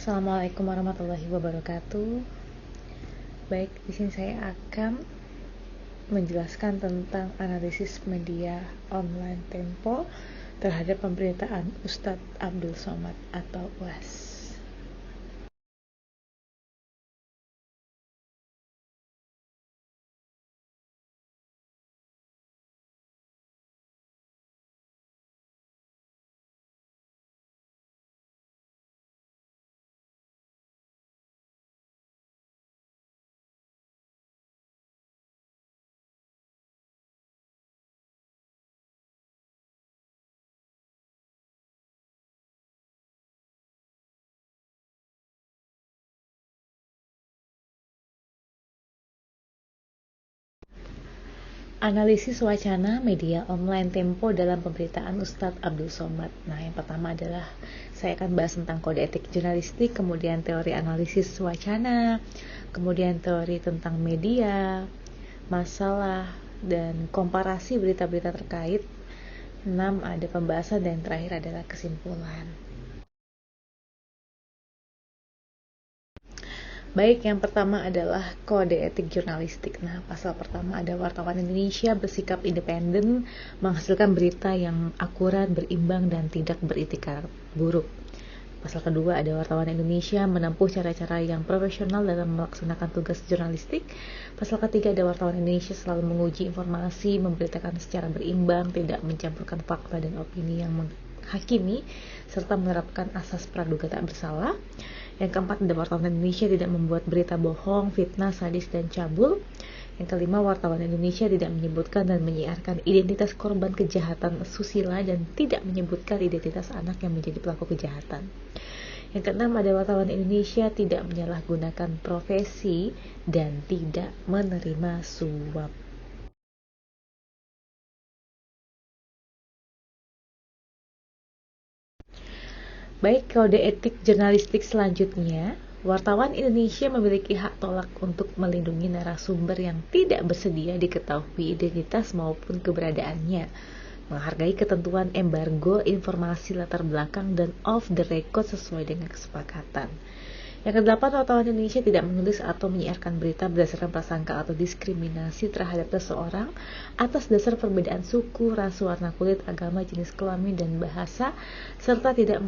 Assalamualaikum warahmatullahi wabarakatuh. Baik, di sini saya akan menjelaskan tentang analisis media online Tempo terhadap pemberitaan Ustadz Abdul Somad atau UAS. Analisis wacana media online Tempo dalam pemberitaan Ustadz Abdul Somad. Nah, yang pertama adalah saya akan bahas tentang kode etik jurnalistik, kemudian teori analisis wacana, kemudian teori tentang media, masalah, dan komparasi berita-berita terkait. 6 ada pembahasan, dan yang terakhir adalah kesimpulan. Baik, yang pertama adalah kode etik jurnalistik. Nah, pasal pertama ada wartawan Indonesia bersikap independen, menghasilkan berita yang akurat, berimbang, dan tidak beritikad buruk. Pasal kedua ada wartawan Indonesia menempuh cara-cara yang profesional dalam melaksanakan tugas jurnalistik. Pasal ketiga ada wartawan Indonesia selalu menguji informasi, memberitakan secara berimbang, tidak mencampurkan fakta dan opini yang menghakimi, serta menerapkan asas praduga tak bersalah. Yang keempat, ada wartawan Indonesia tidak membuat berita bohong, fitnah, sadis, dan cabul. Yang kelima, wartawan Indonesia tidak menyebutkan dan menyiarkan identitas korban kejahatan susila dan tidak menyebutkan identitas anak yang menjadi pelaku kejahatan. Yang keenam, ada wartawan Indonesia tidak menyalahgunakan profesi dan tidak menerima suap. Baik, kode etik jurnalistik selanjutnya, wartawan Indonesia memiliki hak tolak untuk melindungi narasumber yang tidak bersedia diketahui identitas maupun keberadaannya, menghargai ketentuan embargo informasi latar belakang dan off the record sesuai dengan kesepakatan. Yang kedelapan, wartawan Indonesia tidak menulis atau menyiarkan berita berdasarkan prasangka atau diskriminasi terhadap seseorang atas dasar perbedaan suku, ras, warna kulit, agama, jenis kelamin, dan bahasa, serta tidak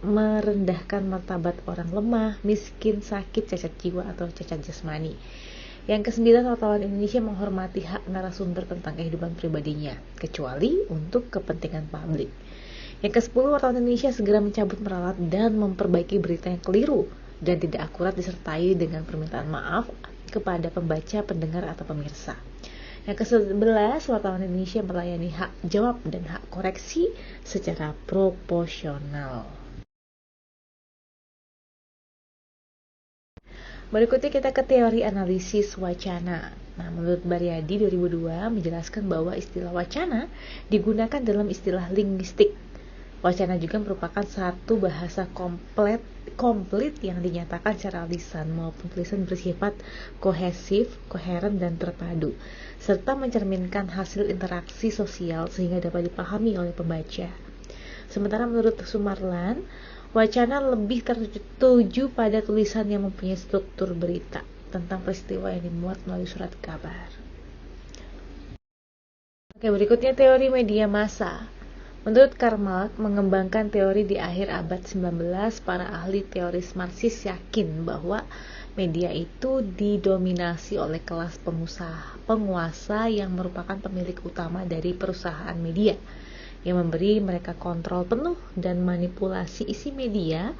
merendahkan martabat orang lemah, miskin, sakit, cacat jiwa, atau cacat jasmani. Yang kesembilan, wartawan Indonesia menghormati hak narasumber tentang kehidupan pribadinya, kecuali untuk kepentingan publik. Yang ke-10, wartawan Indonesia segera mencabut, meralat, dan memperbaiki berita yang keliru dan tidak akurat disertai dengan permintaan maaf kepada pembaca, pendengar, atau pemirsa. Yang ke-11, wartawan Indonesia melayani hak jawab dan hak koreksi secara proporsional. Berikutnya kita ke teori analisis wacana. Nah, menurut Baryadi 2002 menjelaskan bahwa istilah wacana digunakan dalam istilah linguistik. Wacana juga merupakan satu bahasa komplit yang dinyatakan secara lisan maupun tulisan bersifat kohesif, koheren, dan terpadu, serta mencerminkan hasil interaksi sosial sehingga dapat dipahami oleh pembaca. Sementara menurut Sumarlan, wacana lebih tertuju pada tulisan yang mempunyai struktur berita tentang peristiwa yang dimuat melalui surat kabar. Oke, berikutnya teori media massa. Menurut Karl Marx, mengembangkan teori di akhir abad 19, para ahli teoris Marxis yakin bahwa media itu didominasi oleh kelas penguasa yang merupakan pemilik utama dari perusahaan media, yang memberi mereka kontrol penuh dan manipulasi isi media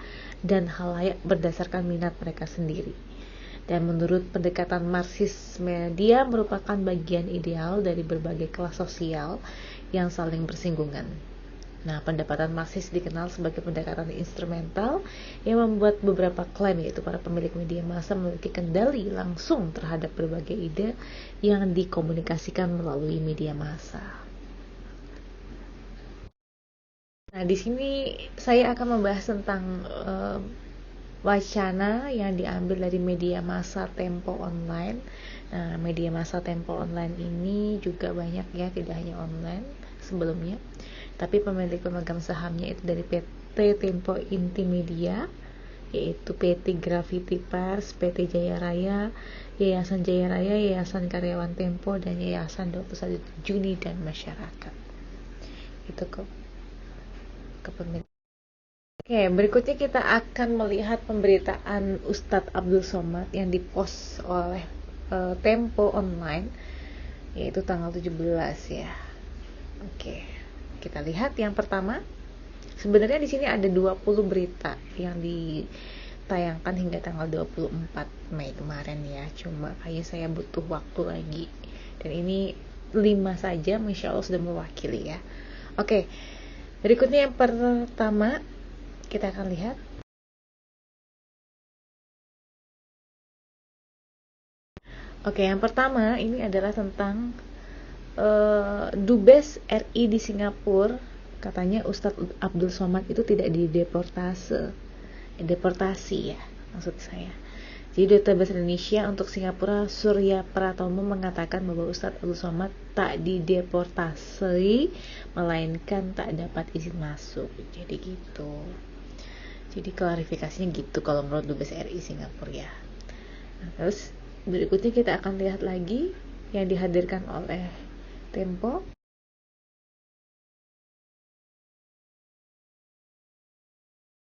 dan khalayak berdasarkan minat mereka sendiri. Dan menurut pendekatan Marxis, media merupakan bagian ideal dari berbagai kelas sosial yang saling bersinggungan. Nah, pendekatan Marxis dikenal sebagai pendekatan instrumental yang membuat beberapa klaim, yaitu para pemilik media massa memiliki kendali langsung terhadap berbagai ide yang dikomunikasikan melalui media massa. Nah, di sini saya akan membahas tentang wacana yang diambil dari media massa Tempo Online. Nah, media massa Tempo Online ini juga banyak ya, tidak hanya online sebelumnya, tapi pemilik pemegang sahamnya itu dari PT Tempo Intimedia yaitu PT Gravity Pers, PT Jaya Raya, Yayasan Jaya Raya, Yayasan Karyawan Tempo, dan Yayasan 21 Juni dan Masyarakat. Itu kepemilikan. Oke, berikutnya kita akan melihat pemberitaan Ustadz Abdul Somad yang dipost oleh Tempo Online, yaitu tanggal 17 ya. Oke, kita lihat yang pertama. Sebenarnya di sini ada 20 berita yang ditayangkan hingga tanggal 24 Mei kemarin ya. Cuma kayak saya butuh waktu lagi. Dan ini 5 saja, Masya Allah sudah mewakili ya. Oke, berikutnya yang pertama kita akan lihat. Oke, yang pertama ini adalah tentang Dubes RI di Singapura. Katanya Ustadz Abdul Somad itu tidak deportasi ya maksud saya. Jadi Duta Besar Indonesia untuk Singapura Surya Pratomo mengatakan bahwa Ustadz Abdul Somad tak dideportasi, melainkan tak dapat izin masuk. Jadi gitu. Jadi klarifikasinya gitu kalau menurut Dubes RI Singapura ya. Nah, terus berikutnya kita akan lihat lagi yang dihadirkan oleh Tempo.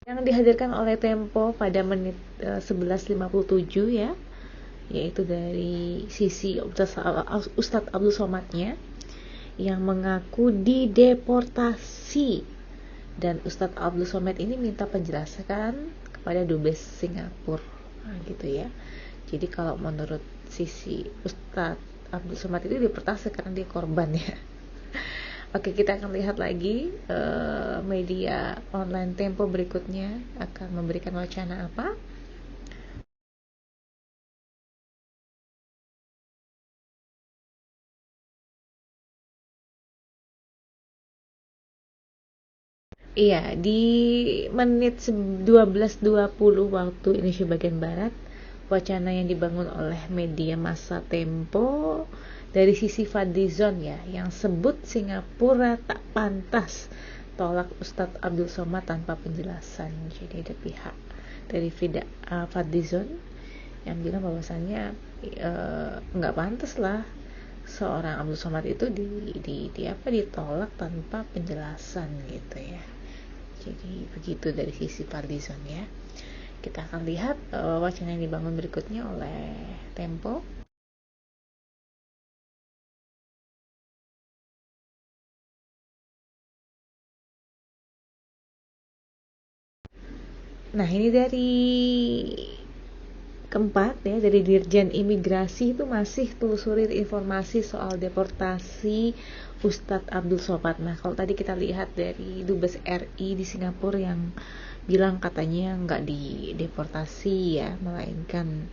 Yang dihadirkan oleh Tempo pada menit 11.57 ya, yaitu dari sisi Ustadz Abdul Somadnya yang mengaku dideportasi, dan Ustadz Abdul Somad ini minta penjelasan kepada Dubes Singapura. Nah, gitu ya. Jadi kalau menurut sisi Ustadz Abdul Somad itu deportasi karena dia korban ya. Oke, kita akan lihat lagi media online Tempo berikutnya akan memberikan wacana apa. Iya, di menit 12.20 waktu Indonesia bagian Barat, wacana yang dibangun oleh media massa Tempo dari sisi Fadlizon ya, yang sebut Singapura tak pantas tolak Ustadz Abdul Somad tanpa penjelasan. Jadi ada pihak dari Fadlizon yang bilang bahwasannya nggak pantas lah seorang Abdul Somad itu ditolak tanpa penjelasan gitu ya. Jadi begitu dari sisi Fadlizon ya. Kita akan lihat wacana yang dibangun berikutnya oleh Tempo. Nah, ini dari keempat ya, dari Dirjen Imigrasi itu masih telusuri informasi soal deportasi Ustadz Abdul Somad. Nah, kalau tadi kita lihat dari Dubes RI di Singapura yang bilang katanya nggak dideportasi ya, melainkan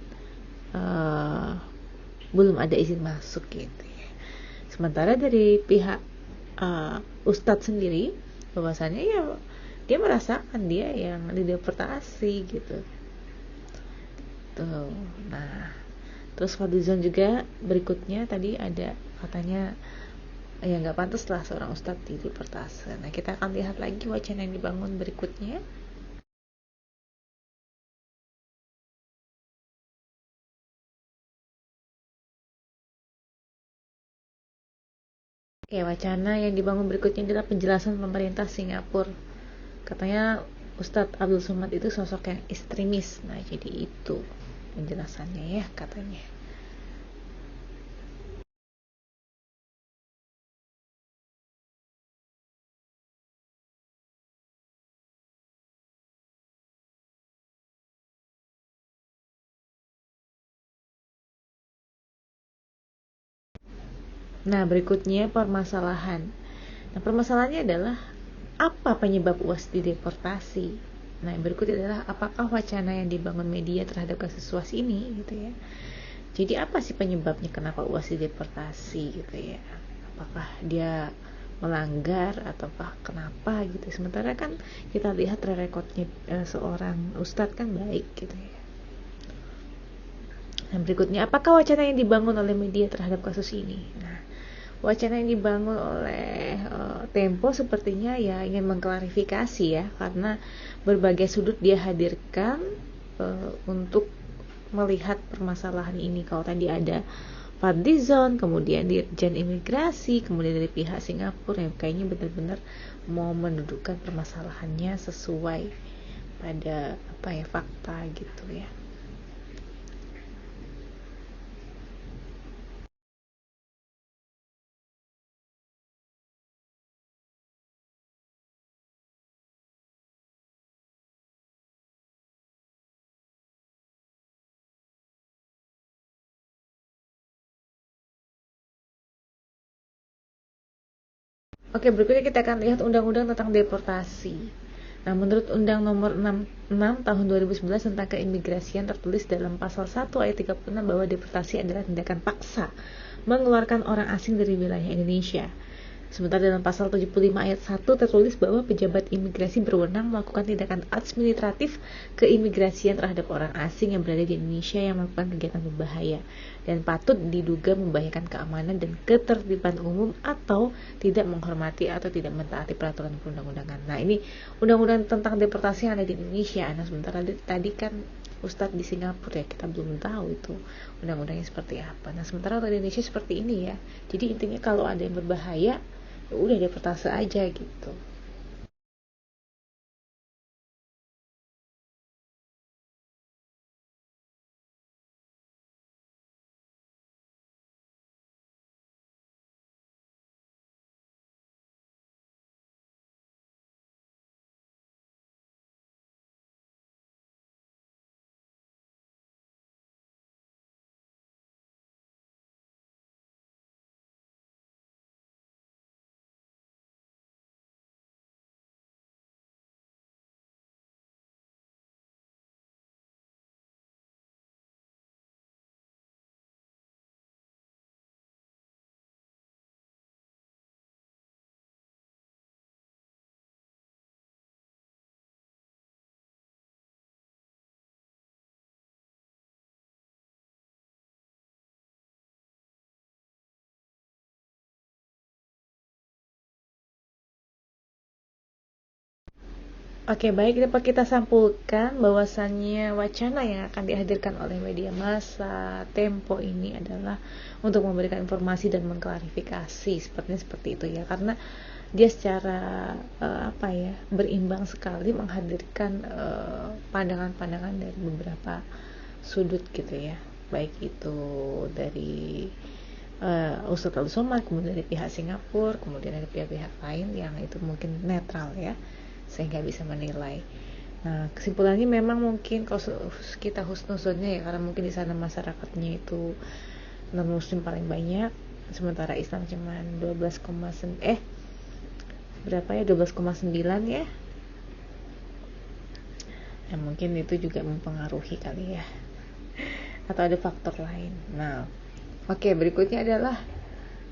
belum ada izin masuk gitu ya. Sementara dari pihak Ustadz sendiri bahwasannya ya dia merasakan dia yang dideportasi gitu. Tuh. Nah, terus Fadlizon juga berikutnya tadi ada katanya ya nggak pantas lah seorang ustadz dideportasi. Nah, kita akan lihat lagi wacana yang dibangun berikutnya. Oke, wacana yang dibangun berikutnya adalah penjelasan pemerintah Singapura. Katanya Ustadz Abdul Somad itu sosok yang ekstremis. Nah, jadi itu penjelasannya ya katanya. Nah, berikutnya permasalahan. Nah, permasalahannya adalah apa penyebab UAS dideportasi? Nah, yang berikutnya adalah apakah wacana yang dibangun media terhadap kasus UAS ini gitu ya. Jadi apa sih penyebabnya kenapa UAS dideportasi gitu ya? Apakah dia melanggar ataukah kenapa gitu? Sementara kan kita lihat rekodnya seorang ustadz kan baik gitu ya. Nah, berikutnya apakah wacana yang dibangun oleh media terhadap kasus ini? Nah, wacana yang dibangun oleh Tempo sepertinya ya ingin mengklarifikasi ya, karena berbagai sudut dia hadirkan untuk melihat permasalahan ini. Kalau tadi ada Fadlizon, kemudian Dirjen Imigrasi, kemudian dari pihak Singapura, yang kayaknya benar-benar mau mendudukkan permasalahannya sesuai pada fakta gitu ya. Oke, berikutnya kita akan lihat undang-undang tentang deportasi. Nah, menurut Undang Nomor 66 Tahun 2011 tentang keimigrasian, tertulis dalam pasal 1 ayat 36 bahwa deportasi adalah tindakan paksa mengeluarkan orang asing dari wilayah Indonesia. Sementara dalam pasal 75 ayat 1 tertulis bahwa pejabat imigrasi berwenang melakukan tindakan administratif keimigrasian terhadap orang asing yang berada di Indonesia yang melakukan kegiatan berbahaya dan patut diduga membahayakan keamanan dan ketertiban umum atau tidak menghormati atau tidak mentaati peraturan perundang-undangan. Nah, ini undang-undang tentang deportasi yang ada di Indonesia. Nah, sementara tadi kan Ustadz di Singapura ya, kita belum tahu itu undang-undangnya seperti apa. Nah, sementara di Indonesia seperti ini ya. Jadi intinya kalau ada yang berbahaya, ya udah deportasi aja gitu. Oke, baik, dapat kita sampulkan bahwasannya wacana yang akan dihadirkan oleh media massa Tempo ini adalah untuk memberikan informasi dan mengklarifikasi, sepertinya seperti itu ya, karena dia secara berimbang sekali menghadirkan pandangan-pandangan dari beberapa sudut gitu ya, baik itu dari Ustadz Abdul Somad, kemudian dari pihak Singapura, kemudian dari pihak-pihak lain yang itu mungkin netral ya, sehingga bisa menilai. Nah, kesimpulannya memang mungkin kalau kita husnuzonnya ya, karena mungkin di sana masyarakatnya itu non muslim paling banyak, sementara Islam cuman 12,9 ya. Ya mungkin itu juga mempengaruhi kali ya. Atau ada faktor lain. Nah, oke, berikutnya adalah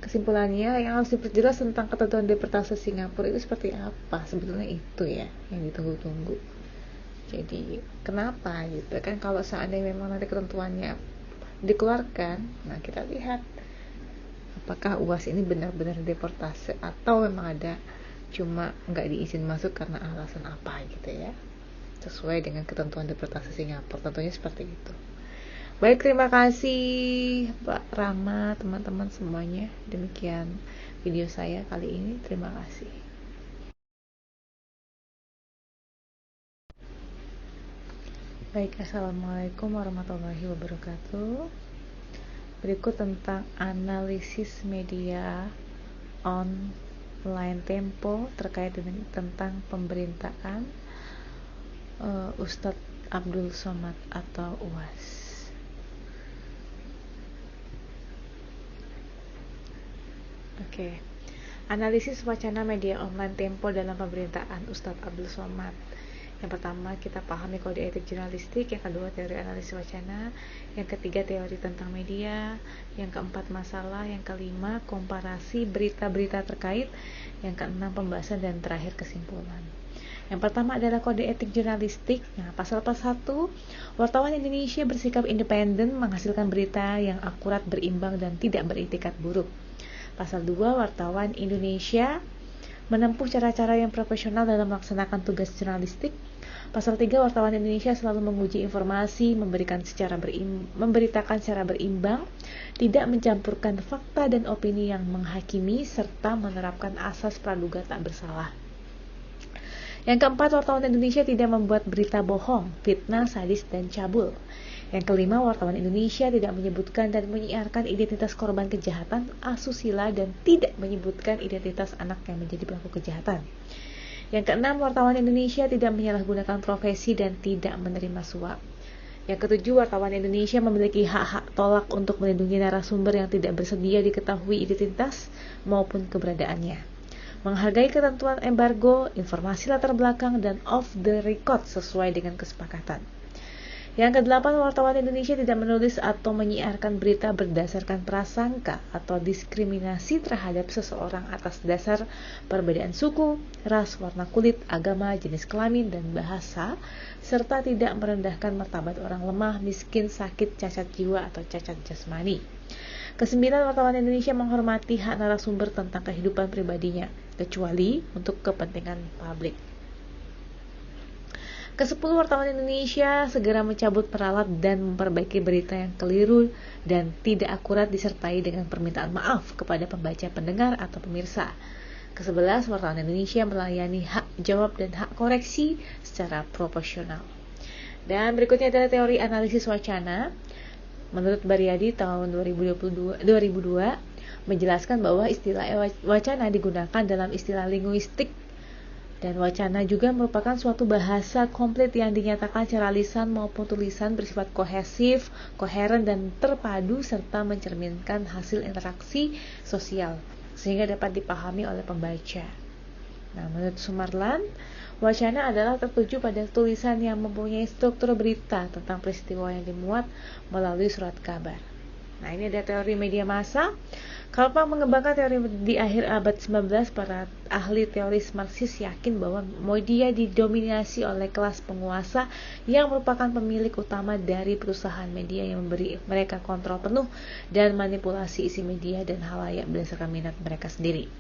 kesimpulannya yang harus diperjelas tentang ketentuan deportasi Singapura itu seperti apa. Sebetulnya itu ya yang ditunggu-tunggu. Jadi kenapa gitu kan, kalau seandainya memang nanti ketentuannya dikeluarkan, nah kita lihat apakah UAS ini benar-benar deportasi atau memang ada cuma nggak diizin masuk karena alasan apa gitu ya, sesuai dengan ketentuan deportasi Singapura. Tentunya seperti itu. Baik, terima kasih Pak Rama, teman-teman semuanya. Demikian video saya kali ini. Terima kasih. Baik, assalamualaikum warahmatullahi wabarakatuh. Berikut tentang analisis media online Tempo terkait dengan tentang pemberitaan Ustadz Abdul Somad atau UAS. Oke. Analisis wacana media online Tempo dalam pemberitaan Ustadz Abdul Somad. Yang pertama, kita pahami kode etik jurnalistik. Yang kedua, teori analisis wacana. Yang ketiga, teori tentang media. Yang keempat, masalah. Yang kelima, komparasi berita-berita terkait. Yang keenam, pembahasan. Dan terakhir, kesimpulan. Yang pertama adalah kode etik jurnalistik. Nah, pasal 1, wartawan Indonesia bersikap independen, menghasilkan berita yang akurat, berimbang, dan tidak beretikat buruk. Pasal 2, wartawan Indonesia menempuh cara-cara yang profesional dalam melaksanakan tugas jurnalistik. Pasal 3, wartawan Indonesia selalu menguji informasi, memberitakan secara berimbang, tidak mencampurkan fakta dan opini yang menghakimi, serta menerapkan asas praduga tak bersalah. Yang keempat, wartawan Indonesia tidak membuat berita bohong, fitnah, sadis, dan cabul. Yang kelima, wartawan Indonesia tidak menyebutkan dan menyiarkan identitas korban kejahatan, asusila, dan tidak menyebutkan identitas anak yang menjadi pelaku kejahatan. Yang keenam, wartawan Indonesia tidak menyalahgunakan profesi dan tidak menerima suap. Yang ketujuh, wartawan Indonesia memiliki hak-hak tolak untuk melindungi narasumber yang tidak bersedia diketahui identitas maupun keberadaannya. Menghargai ketentuan embargo, informasi latar belakang, dan off the record sesuai dengan kesepakatan. Yang kedelapan, wartawan Indonesia tidak menulis atau menyiarkan berita berdasarkan prasangka atau diskriminasi terhadap seseorang atas dasar perbedaan suku, ras, warna kulit, agama, jenis kelamin, dan bahasa, serta tidak merendahkan martabat orang lemah, miskin, sakit, cacat jiwa, atau cacat jasmani. Kesembilan, wartawan Indonesia menghormati hak narasumber tentang kehidupan pribadinya, kecuali untuk kepentingan publik. Ke-10, wartawan Indonesia segera mencabut peralat dan memperbaiki berita yang keliru dan tidak akurat disertai dengan permintaan maaf kepada pembaca, pendengar, atau pemirsa. Ke-11, wartawan Indonesia melayani hak jawab dan hak koreksi secara proporsional. Dan berikutnya adalah teori analisis wacana. Menurut Baryadi tahun 2002 menjelaskan bahwa istilah wacana digunakan dalam istilah linguistik, dan wacana juga merupakan suatu bahasa komplit yang dinyatakan secara lisan maupun tulisan bersifat kohesif, koheren, dan terpadu serta mencerminkan hasil interaksi sosial sehingga dapat dipahami oleh pembaca. Nah, menurut Sumarlan, wacana adalah tertuju pada tulisan yang mempunyai struktur berita tentang peristiwa yang dimuat melalui surat kabar. Nah, ini ada teori media massa. Karl Marx mengembangkan teori di akhir abad 19. Para ahli teoris Marxis yakin bahwa media didominasi oleh kelas penguasa yang merupakan pemilik utama dari perusahaan media yang memberi mereka kontrol penuh dan manipulasi isi media dan halayak berdasarkan minat mereka sendiri.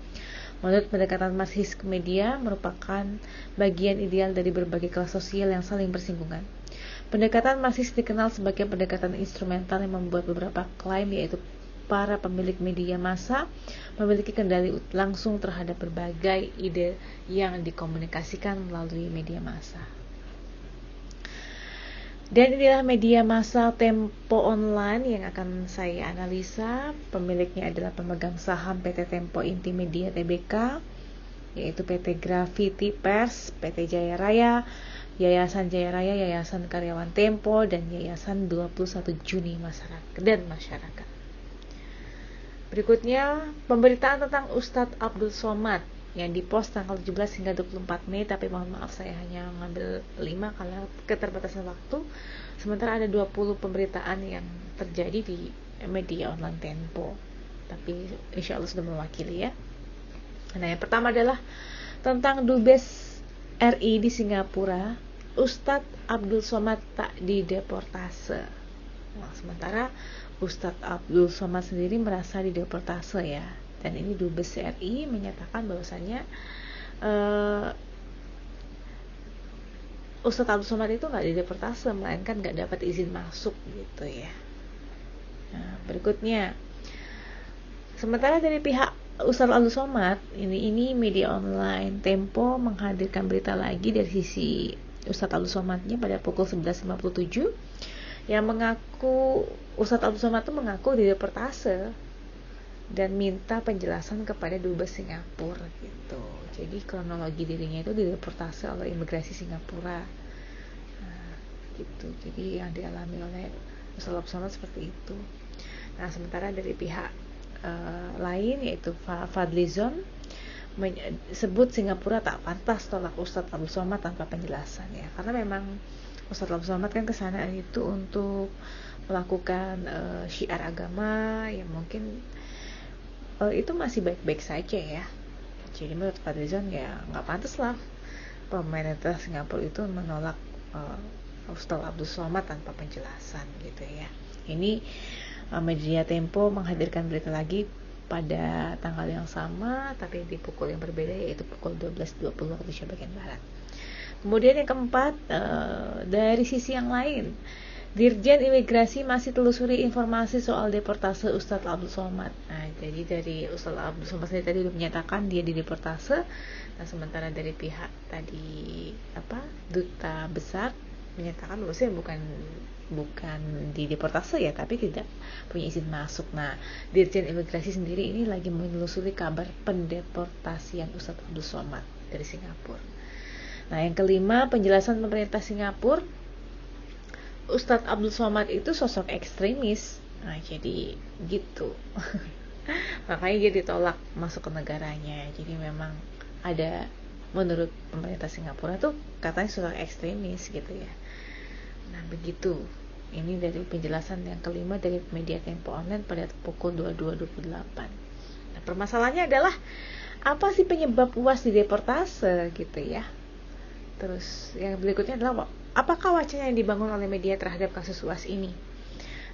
Menurut pendekatan Marxis, media merupakan bagian ideal dari berbagai kelas sosial yang saling bersinggungan. Pendekatan Marxis dikenal sebagai pendekatan instrumental yang membuat beberapa klaim, yaitu para pemilik media massa memiliki kendali langsung terhadap berbagai ide yang dikomunikasikan melalui media massa. Dan inilah media massa Tempo Online yang akan saya analisa. Pemiliknya adalah pemegang saham PT Tempo Inti Media Tbk, yaitu PT Graffiti Pers, PT Jaya Raya, Yayasan Jaya Raya, Yayasan Karyawan Tempo, dan Yayasan 21 Juni Masyarakat. Berikutnya, pemberitaan tentang Ustadz Abdul Somad yang dipost tanggal 17 hingga 24 Mei, tapi mohon maaf saya hanya mengambil 5 karena keterbatasan waktu. Sementara ada 20 pemberitaan yang terjadi di media online Tempo, tapi insya Allah sudah mewakili ya. Nah, yang pertama adalah tentang Dubes RI di Singapura, Ustadz Abdul Somad tak dideportase. Nah, sementara Ustadz Abdul Somad sendiri merasa dideportase ya. Dan ini Dubes RI menyatakan bahwasannya Ustadz Abdul Somad itu nggak dideportase, melainkan nggak dapat izin masuk gitu ya. Nah, berikutnya, sementara dari pihak Ustadz Abdul Somad, ini media online Tempo menghadirkan berita lagi dari sisi Ustadz Abdul Somadnya pada pukul 11.57 yang mengaku Ustadz Abdul Somad itu mengaku dideportase dan minta penjelasan kepada Dubes Singapura gitu. Jadi kronologi dirinya itu dideportase oleh imigrasi Singapura. Nah, gitu. Jadi yang dialami oleh Ustadz Abdul Somad seperti itu. Nah, sementara dari pihak lain yaitu Fadlizon sebut Singapura tak pantas tolak Ustadz Abdul Somad tanpa penjelasan ya, karena memang Ustadz Abdul Somad kan kesana itu untuk melakukan syiar agama yang mungkin itu masih baik-baik saja ya. Jadi menurut Fadlizon ya nggak pantas lah pemerintah Singapura itu menolak Ustadz Abdul Somad tanpa penjelasan gitu ya. Ini media Tempo menghadirkan berita lagi pada tanggal yang sama tapi di pukul yang berbeda, yaitu pukul 12.20 waktu Indonesia bagian barat. Kemudian yang keempat, dari sisi yang lain, Dirjen Imigrasi masih telusuri informasi soal deportase Ustadz Abdul Somad. Nah, jadi dari Ustadz Abdul Somad sendiri tadi sudah menyatakan dia dideportase. Nah, sementara dari pihak tadi duta besar menyatakan bahwasanya bukan dideportase ya, tapi tidak punya izin masuk. Nah, Dirjen Imigrasi sendiri ini lagi menelusuri kabar pendeportasian Ustadz Abdul Somad dari Singapura. Nah, yang kelima, penjelasan pemerintah Singapura, Ustadz Abdul Somad itu sosok ekstremis. Nah, jadi gitu. Makanya dia ditolak masuk ke negaranya. Jadi memang ada, menurut pemerintah Singapura tuh katanya sosok ekstremis gitu ya. Nah, begitu. Ini dari penjelasan yang kelima dari media Tempo Online pada pukul 22.28. Nah, permasalahannya adalah apa sih penyebab UAS dideportase gitu ya. Terus yang berikutnya adalah apakah wacana yang dibangun oleh media terhadap kasus UAS ini?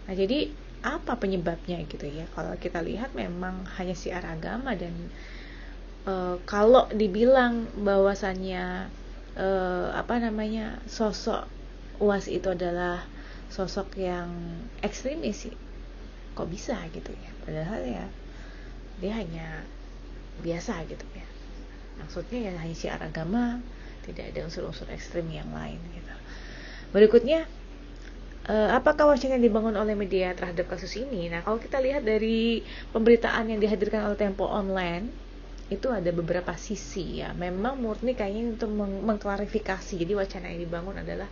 Nah, jadi apa penyebabnya gitu ya? Kalau kita lihat memang hanya siar agama, dan kalau dibilang bahwasannya sosok UAS itu adalah sosok yang ekstremis sih, kok bisa gitu ya? Padahal ya dia hanya biasa gitu ya. Maksudnya ya hanya siar agama, tidak ada unsur-unsur ekstrem yang lain gitu. Berikutnya, apakah wacana yang dibangun oleh media terhadap kasus ini? Nah, kalau kita lihat dari pemberitaan yang dihadirkan oleh Tempo Online, itu ada beberapa sisi ya. Memang murni kayaknya untuk mengklarifikasi. Jadi wacana yang dibangun adalah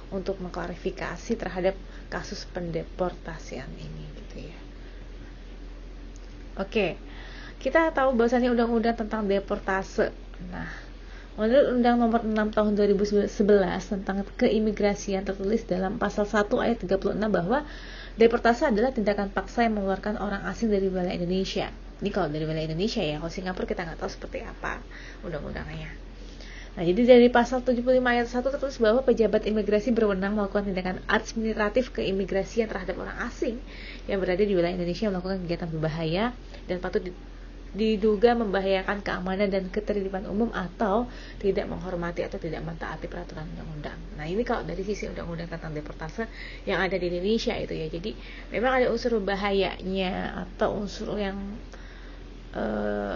untuk mengklarifikasi terhadap kasus pendeportasian ini gitu ya. Oke, kita tahu bahwasannya undang-undang tentang deportase. Nah, menurut Undang Nomor 6 Tahun 2011 tentang keimigrasian tertulis dalam pasal 1 ayat 36 bahwa deportasi adalah tindakan paksa yang mengeluarkan orang asing dari wilayah Indonesia. Ini kalau dari wilayah Indonesia ya, kalau Singapura kita nggak tahu seperti apa undang-undangnya. Nah, jadi dari pasal 75 ayat 1 tertulis bahwa pejabat imigrasi berwenang melakukan tindakan administratif keimigrasian terhadap orang asing yang berada di wilayah Indonesia yang melakukan kegiatan berbahaya dan patut diduga membahayakan keamanan dan ketertiban umum atau tidak menghormati atau tidak mentaati peraturan undang-undang. Nah, ini kalau dari sisi undang-undang tentang deportase yang ada di Indonesia itu ya. Jadi memang ada unsur bahayanya atau unsur yang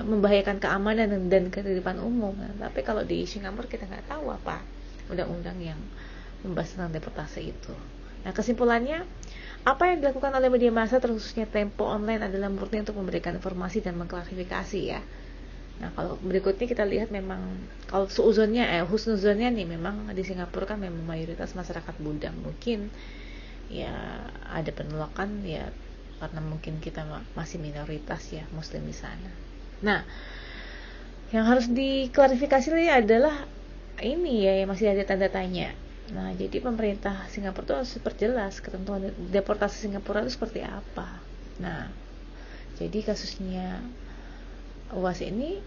membahayakan keamanan dan ketertiban umum. Nah, tapi kalau di Singapura kita nggak tahu apa undang-undang yang membahas tentang deportase itu. Nah, kesimpulannya, apa yang dilakukan oleh media massa terkhususnya Tempo Online adalah murni untuk memberikan informasi dan mengklarifikasi ya. Nah, kalau berikutnya kita lihat memang kalau husnuzonnya nih, memang di Singapura kan memang mayoritas masyarakat Buddha. Mungkin ya ada penolakan ya karena mungkin kita masih minoritas ya Muslim di sana. Nah, yang harus diklarifikasi adalah ini ya, yang masih ada tanda tanya. Nah, jadi pemerintah Singapura itu harus perjelas ketentuan deportasi Singapura itu seperti apa. Nah, jadi kasusnya UAS ini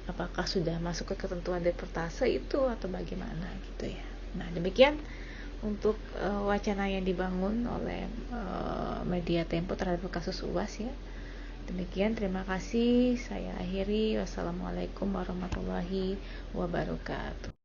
apakah sudah masuk ke ketentuan deportasi itu atau bagaimana gitu ya. Nah, demikian untuk wacana yang dibangun oleh media Tempo terhadap kasus UAS ya. Demikian, terima kasih. Saya akhiri. Wassalamualaikum warahmatullahi wabarakatuh.